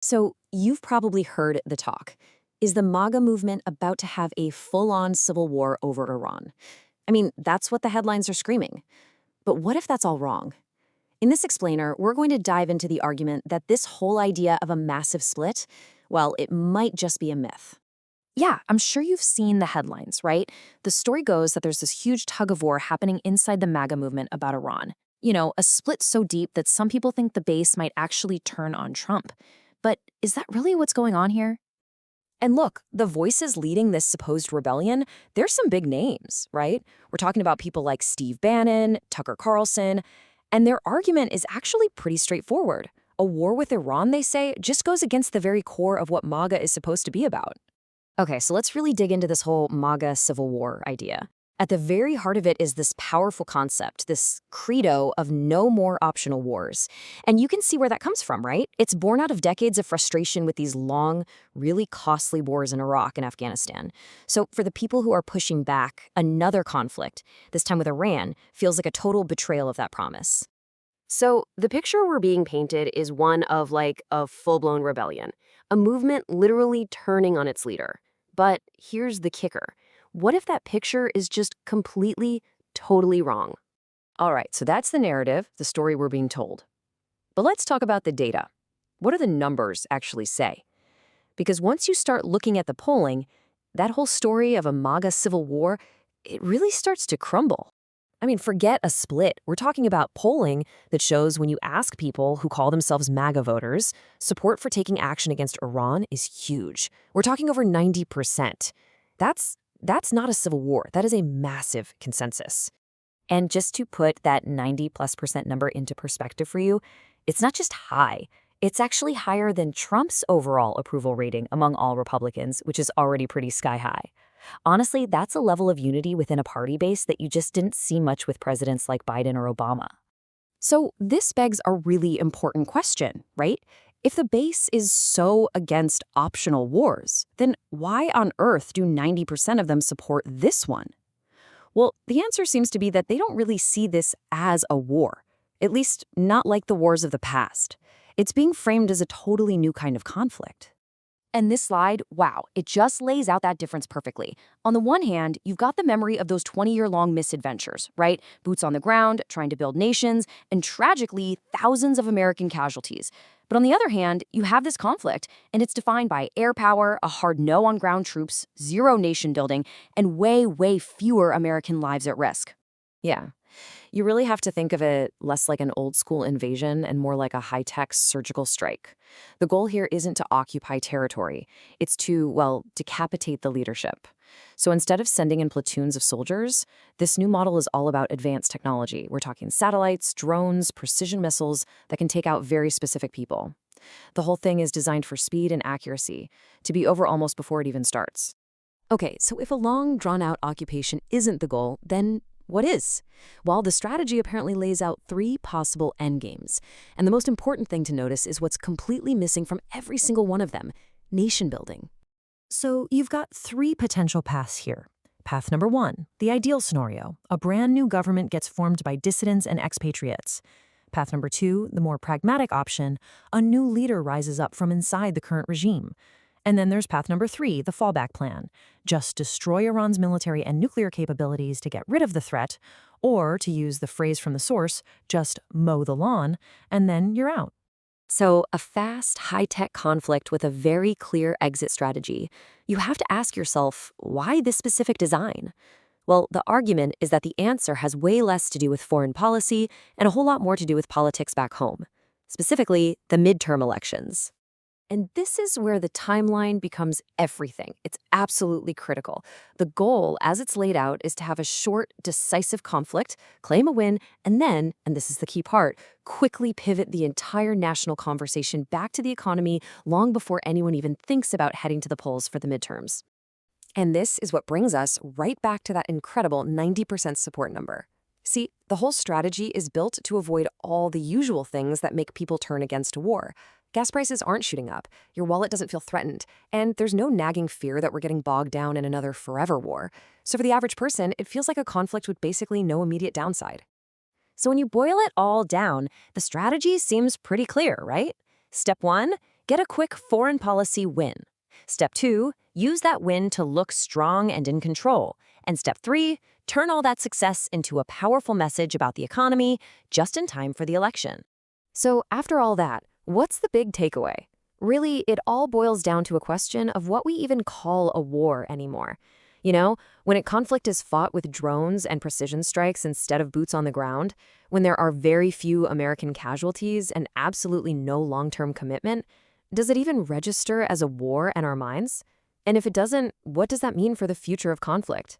So, you've probably heard the talk. Is the Maga movement about to have a full-on civil war over Iran? I mean, that's what the headlines are screaming. But what if that's all wrong? In this explainer, we're going to dive into the argument that this whole idea of a massive split, well, it might just be a myth. Yeah, I'm sure you've seen the headlines, right? The story goes that there's this huge tug of war happening inside the MAGA movement about Iran. A split so deep that some people think the base might actually turn on Trump. But is that really what's going on here? And look, the voices leading this supposed rebellion, there's some big names, right? We're talking about people like Steve Bannon, Tucker Carlson, and their argument is actually pretty straightforward. A war with Iran, they say, just goes against the very core of what MAGA is supposed to be about. Okay, so let's really dig into this whole MAGA civil war idea. At the very heart of it is this powerful concept, this credo of no more optional wars. And you can see where that comes from, right? It's born out of decades of frustration with these long, really costly wars in Iraq and Afghanistan. So for the people who are pushing back, another conflict, this time with Iran, feels like a total betrayal of that promise. So the picture we're being painted is one of like a full-blown rebellion, a movement literally turning on its leader. But here's the kicker. What if that picture is just completely, totally wrong? All right, so that's the narrative, the story we're being told. But let's talk about the data. What do the numbers actually say? Because once you start looking at the polling, that whole story of a MAGA civil war, it really starts to crumble. I mean, forget a split. We're talking about polling that shows when you ask people who call themselves MAGA voters, support for taking action against Iran is huge. We're talking over 90%. That's not a civil war. That is a massive consensus. And just to put that 90+% number into perspective for you, it's not just high. It's actually higher than Trump's overall approval rating among all Republicans, which is already pretty sky high. Honestly, that's a level of unity within a party base that you just didn't see much with presidents like Biden or Obama. So this begs a really important question, right? If the base is so against optional wars, then why on earth do 90% of them support this one? Well, the answer seems to be that they don't really see this as a war, at least not like the wars of the past. It's being framed as a totally new kind of conflict. And this slide, wow, it just lays out that difference perfectly. On the one hand, you've got the memory of those 20-year-long misadventures, right? Boots on the ground, trying to build nations, and tragically, thousands of American casualties. But on the other hand, you have this conflict, and it's defined by air power, a hard no on ground troops, zero nation building, and way, way fewer American lives at risk. Yeah. You really have to think of it less like an old-school invasion and more like a high-tech surgical strike. The goal here isn't to occupy territory. It's to, well, decapitate the leadership. So instead of sending in platoons of soldiers, this new model is all about advanced technology. We're talking satellites, drones, precision missiles that can take out very specific people. The whole thing is designed for speed and accuracy, to be over almost before it even starts. Okay, so if a long, drawn-out occupation isn't the goal, then what is? Well, the strategy apparently lays out 3 possible endgames. And the most important thing to notice is what's completely missing from every single one of them: nation building. So you've got 3 potential paths here. Path number 1, the ideal scenario. A brand new government gets formed by dissidents and expatriates. Path number 2, the more pragmatic option. A new leader rises up from inside the current regime. And then there's path number 3, the fallback plan. Just destroy Iran's military and nuclear capabilities to get rid of the threat, or, to use the phrase from the source, just mow the lawn, and then you're out. So, a fast, high-tech conflict with a very clear exit strategy. You have to ask yourself, why this specific design? Well, the argument is that the answer has way less to do with foreign policy and a whole lot more to do with politics back home. Specifically, the midterm elections. And this is where the timeline becomes everything. It's absolutely critical. The goal, as it's laid out, is to have a short, decisive conflict, claim a win, and then, and this is the key part, quickly pivot the entire national conversation back to the economy long before anyone even thinks about heading to the polls for the midterms. And this is what brings us right back to that incredible 90% support number. See, the whole strategy is built to avoid all the usual things that make people turn against a war. Gas prices aren't shooting up, your wallet doesn't feel threatened, and there's no nagging fear that we're getting bogged down in another forever war. So for the average person, it feels like a conflict with basically no immediate downside. So when you boil it all down, the strategy seems pretty clear, right? Step 1, get a quick foreign policy win. Step 2, use that win to look strong and in control. And step 3, turn all that success into a powerful message about the economy just in time for the election. So after all that, what's the big takeaway? Really, it all boils down to a question of what we even call a war anymore. You know, when a conflict is fought with drones and precision strikes instead of boots on the ground, when there are very few American casualties and absolutely no long-term commitment, does it even register as a war in our minds? And if it doesn't, what does that mean for the future of conflict?